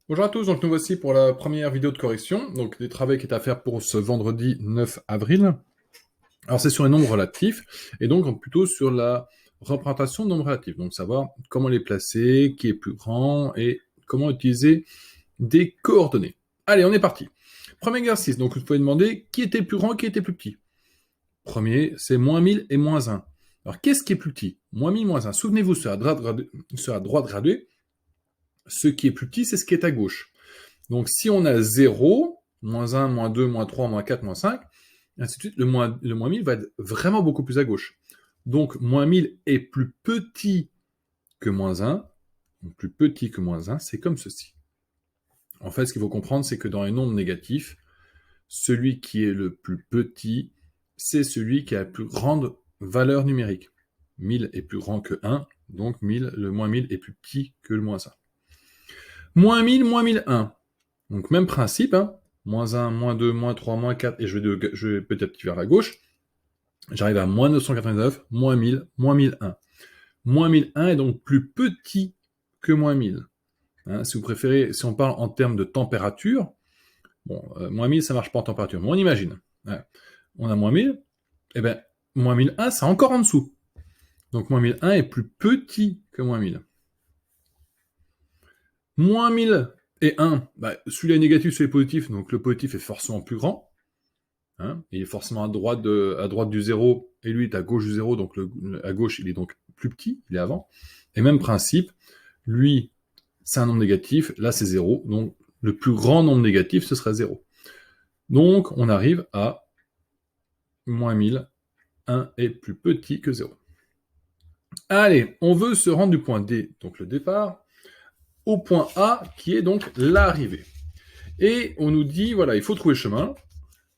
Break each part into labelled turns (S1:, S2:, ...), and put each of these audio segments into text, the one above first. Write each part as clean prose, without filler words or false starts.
S1: Bonjour à tous, donc nous voici pour la première vidéo de correction, donc des travaux qui est à faire pour ce vendredi 9 avril. Alors c'est sur les nombres relatifs, et donc plutôt sur la représentation de nombres relatifs, donc savoir comment les placer, qui est plus grand, et comment utiliser des coordonnées. Allez, on est parti. Premier exercice, donc vous pouvez demander qui était plus grand, qui était plus petit. Premier, c'est moins 1000 et moins 1. Alors qu'est-ce qui est plus petit? Moins 1000, moins 1. Souvenez-vous, sur la droite graduée, ce qui est plus petit, c'est ce qui est à gauche. Donc si on a 0, moins 1, moins 2, moins 3, moins 4, moins 5, et ainsi de suite, le moins 1000 va être vraiment beaucoup plus à gauche. Donc moins 1000 est plus petit que moins 1. Donc plus petit que moins 1, c'est comme ceci. En fait, ce qu'il faut comprendre, c'est que dans les nombres négatifs, celui qui est le plus petit, c'est celui qui a la plus grande valeur numérique. 1000 est plus grand que 1, donc 1000, le moins 1000 est plus petit que le moins 1. Moins 1000, moins 1001. Donc même principe, hein. Moins 1, moins 2, moins 3, moins 4, et je vais petit à petit vers la gauche. J'arrive à moins 999, moins 1000, moins 1001. Moins 1001 est donc plus petit que moins 1000. Hein, si vous préférez, si on parle en termes de température, bon, moins 1000 ça marche pas en température, mais on imagine. Ouais. On a moins 1000, et bien moins 1001 c'est encore en dessous. Donc moins 1001 est plus petit que moins 1000. Moins 1000 et 1, bah, celui-là est négatif, celui-là est positif, donc le positif est forcément plus grand. Hein, il est forcément à droite du 0, et lui est à gauche du 0, donc à gauche il est donc plus petit, il est avant. Et même principe, lui c'est un nombre négatif, là c'est 0, donc le plus grand nombre négatif ce serait 0. Donc on arrive à moins 1000, 1 est plus petit que 0. Allez, on veut se rendre du point D, donc le départ, au point A, qui est donc l'arrivée. Et on nous dit, voilà, il faut trouver le chemin.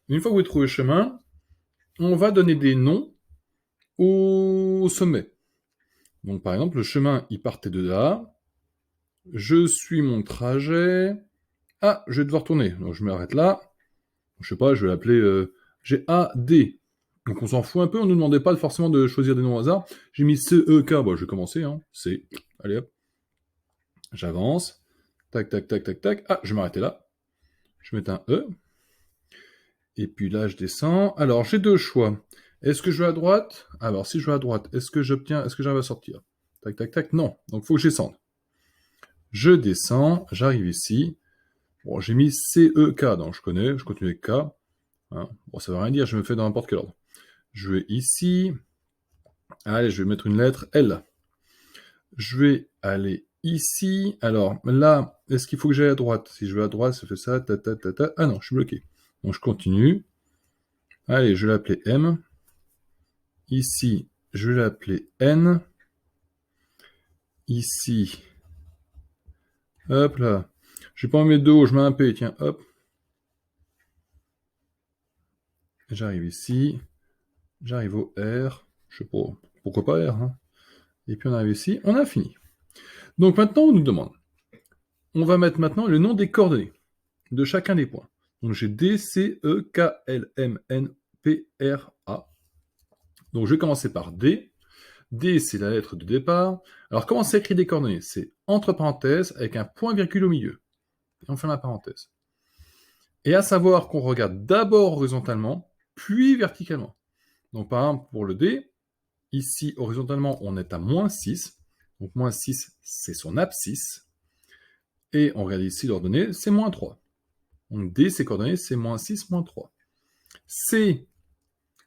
S1: Une fois que vous avez trouvé le chemin, on va donner des noms au sommet. Donc par exemple, le chemin, il partait de là. Je suis mon trajet. Ah, je vais devoir tourner. Donc je m'arrête là. Je sais pas, je vais l'appeler GAD. Donc on s'en fout un peu, on ne nous demandait pas forcément de choisir des noms au hasard. J'ai mis CEK, bon, je vais commencer, hein. C. Allez hop. J'avance. Tac, tac, tac, tac, tac. Ah, je vais m'arrêter là. Je mets un E. Et puis là, je descends. Alors, j'ai deux choix. Est-ce que je vais à droite? Alors, si je vais à droite, est-ce que j'arrive à sortir? Tac, tac, tac, non. Donc, il faut que je descende. Je descends, j'arrive ici. Bon, j'ai mis CEK, donc je connais, je continue avec K. Hein. Bon, ça veut rien dire, je me fais dans n'importe quel ordre. Je vais ici. Allez, je vais mettre une lettre L. Je vais aller ici. Alors, là, est-ce qu'il faut que j'aille à droite? Si je vais à droite, ça fait ça, ta, ta, ta, ta. Ah non, je suis bloqué. Donc, je continue. Allez, je vais l'appeler M. Ici, je vais l'appeler N. Ici, hop là. Je vais pas en mettre de haut, je mets un P, tiens, hop. J'arrive ici. J'arrive au R. Je sais pas, pourquoi pas R, hein. Et puis on arrive ici, on a fini. Donc maintenant, on nous demande. On va mettre maintenant le nom des coordonnées de chacun des points. Donc j'ai D, C, E, K, L, M, N, P, R, A. Donc je vais commencer par D. D, c'est la lettre de départ. Alors comment s'écrit des coordonnées? C'est entre parenthèses avec un point-virgule au milieu. Et on ferme la parenthèse. Et à savoir qu'on regarde d'abord horizontalement, puis verticalement. Donc par exemple, pour le D, ici horizontalement, on est à moins 6. Donc moins 6, c'est son abscisse. Et on regarde ici l'ordonnée, c'est moins 3. Donc D, ses coordonnées, c'est moins 6, moins 3. C,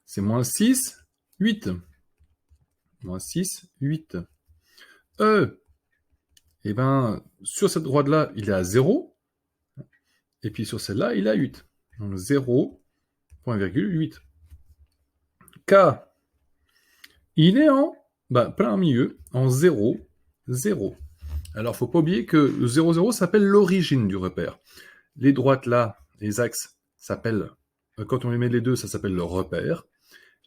S1: c'est moins 6, 8. Moins 6, 8. E, et bien, sur cette droite-là, il est à 0. Et puis sur celle-là, il est à 8. Donc 0, point virgule, 8. K, il est en plein milieu, en 0, 0. Alors, faut pas oublier que le 0, 0 s'appelle l'origine du repère. Les droites là, les axes, s'appellent, quand on les met les deux, ça s'appelle le repère.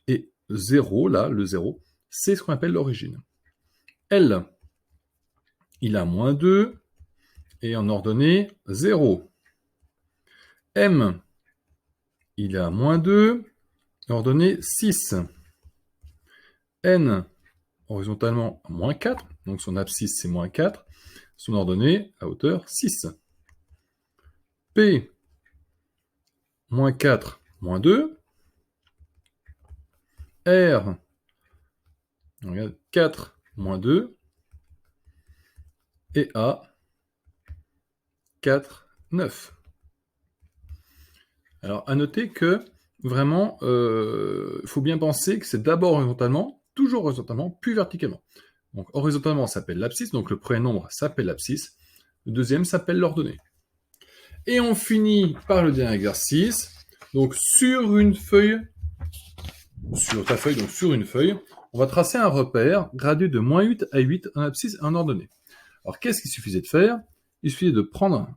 S1: Et 0, là, le 0, c'est ce qu'on appelle l'origine. L, il a moins 2, et en ordonnée, 0. M, il a moins 2, ordonnée 6. N, horizontalement, moins 4, donc son abscisse c'est moins 4, son ordonnée à hauteur 6. P, moins 4, moins 2. R, on regarde 4, moins 2. Et A, 4, 9. Alors, à noter que, vraiment, il faut bien penser que c'est d'abord horizontalement, toujours horizontalement, puis verticalement. Donc, horizontalement, ça s'appelle l'abscisse, donc le premier nombre s'appelle l'abscisse, le deuxième s'appelle l'ordonnée. Et on finit par le dernier exercice. Donc, sur une feuille, sur ta feuille, donc sur une feuille, on va tracer un repère gradué de moins 8 à 8 en abscisse et en ordonnée. Alors, qu'est-ce qu'il suffisait de faire? Il suffisait de prendre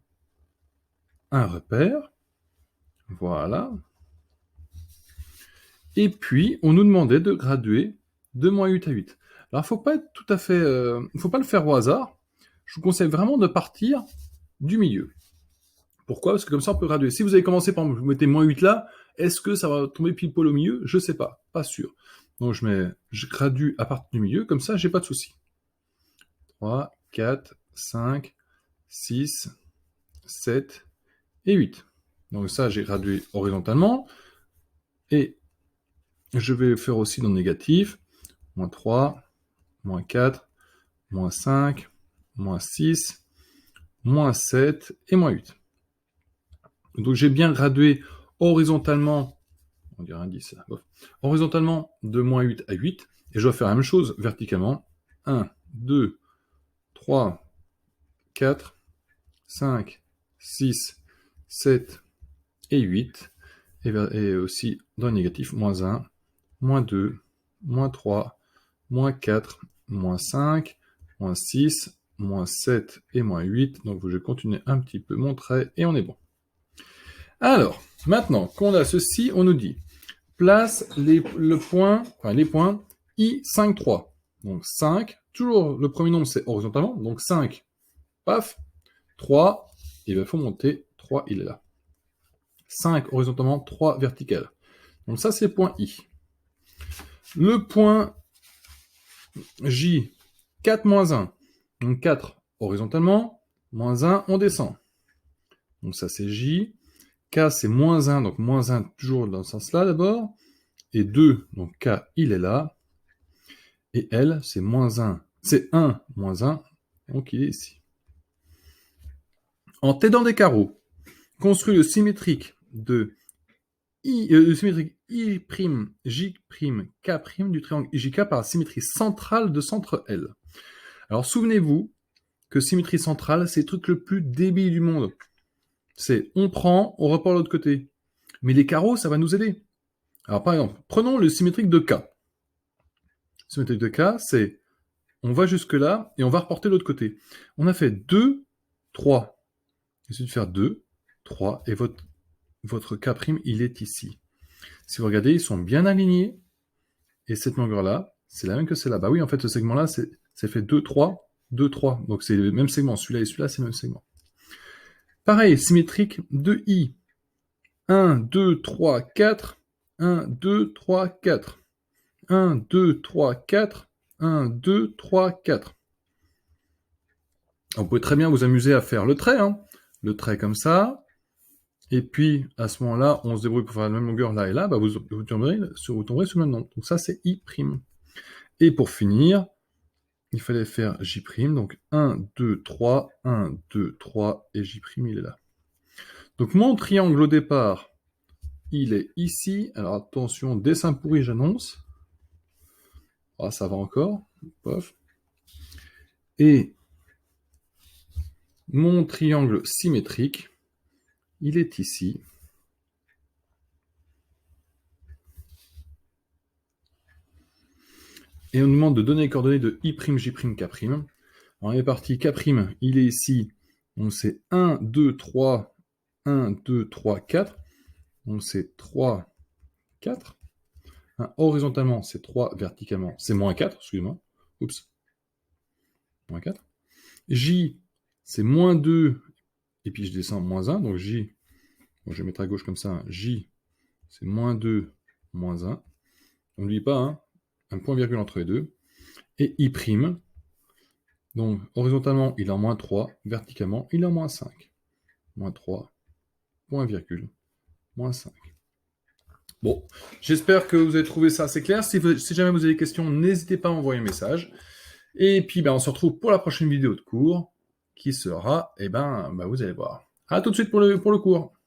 S1: un repère, voilà, et puis on nous demandait de graduer de moins 8 à 8. Alors, faut pas être tout à fait, faut pas le faire au hasard. Je vous conseille vraiment de partir du milieu. Pourquoi? Parce que comme ça, on peut graduer. Si vous avez commencé, par exemple, vous mettez moins 8 là, est-ce que ça va tomber pile poil au milieu? Je sais pas, pas sûr. Donc je gradue à partir du milieu, comme ça, j'ai pas de souci. 3, 4, 5, 6, 7 et 8. Donc ça, j'ai gradué horizontalement. Et je vais le faire aussi dans le négatif. Moins 3, moins 4, moins 5, moins 6, moins 7 et moins 8. Donc j'ai bien gradué horizontalement, on dirait un 10, horizontalement de moins 8 à 8, et je dois faire la même chose verticalement. 1, 2, 3, 4, 5, 6, 7 et 8, et aussi dans le négatif, moins 1, moins 2, moins 3, moins 4, moins 5, moins 6, moins 7 et moins 8. Donc je vais continuer un petit peu mon trait et on est bon. Alors, maintenant qu'on a ceci, on nous dit place les points I, 5, 3. Donc 5, toujours le premier nombre c'est horizontalement, donc 5, paf, 3, il faut monter, 3 il est là. 5 horizontalement, 3 vertical. Donc ça c'est le point I. Le point J, 4 moins 1. Donc 4 horizontalement, moins 1 on descend. Donc ça c'est J. K c'est moins 1, donc moins 1 toujours dans ce sens-là d'abord. Et 2, donc K il est là. Et L c'est moins 1. C'est 1 moins 1, donc il est ici. En t'aidant des carreaux, construis le symétrique de le symétrique I', J', K' du triangle IJK par la symétrie centrale de centre L. Alors souvenez-vous que symétrie centrale, c'est le truc le plus débile du monde. C'est on prend, on repart de l'autre côté. Mais les carreaux, ça va nous aider. Alors par exemple, prenons le symétrique de K. Le symétrique de K, c'est on va jusque là et on va reporter de l'autre côté. On a fait 2, 3. Il suffit de faire 2, 3 et votre K', il est ici. Si vous regardez, ils sont bien alignés. Et cette longueur-là, c'est la même que celle-là. Bah oui, en fait, ce segment-là, c'est fait 2, 3, 2, 3. Donc c'est le même segment. Celui-là et celui-là, c'est le même segment. Pareil, symétrique de I. 1, 2, 3, 4. 1, 2, 3, 4. 1, 2, 3, 4. 1, 2, 3, 4. Vous pouvez très bien vous amuser à faire le trait. Hein. Le trait comme ça. Et puis, à ce moment-là, on se débrouille pour faire la même longueur là et là. Bah, vous tomberez sur le même nombre. Donc ça, c'est I'. Et pour finir, il fallait faire J'. Donc 1, 2, 3, 1, 2, 3, et J', il est là. Donc mon triangle au départ, il est ici. Alors attention, dessin pourri, j'annonce. Ah, ça va encore. Pof. Et mon triangle symétrique, il est ici. Et on nous demande de donner les coordonnées de I', J', K'. Alors on est parti, K', il est ici. Donc c'est 1, 2, 3, 1, 2, 3, 4. Donc c'est 3, 4. Horizontalement, c'est 3, verticalement, c'est moins 4, excusez-moi. Oups. Moins 4. J, c'est moins 2, et puis je descends moins 1, donc J, bon, je vais mettre à gauche comme ça, J, c'est moins 2, moins 1. N'oubliez pas, hein, un point virgule entre les deux. Et I', donc horizontalement, il est en moins 3, verticalement, il est en moins 5. Moins 3, point virgule, moins 5. Bon, j'espère que vous avez trouvé ça assez clair. Si jamais vous avez des questions, n'hésitez pas à m'envoyer un message. Et puis, on se retrouve pour la prochaine vidéo de cours, qui sera, vous allez voir. À tout de suite pour le cours.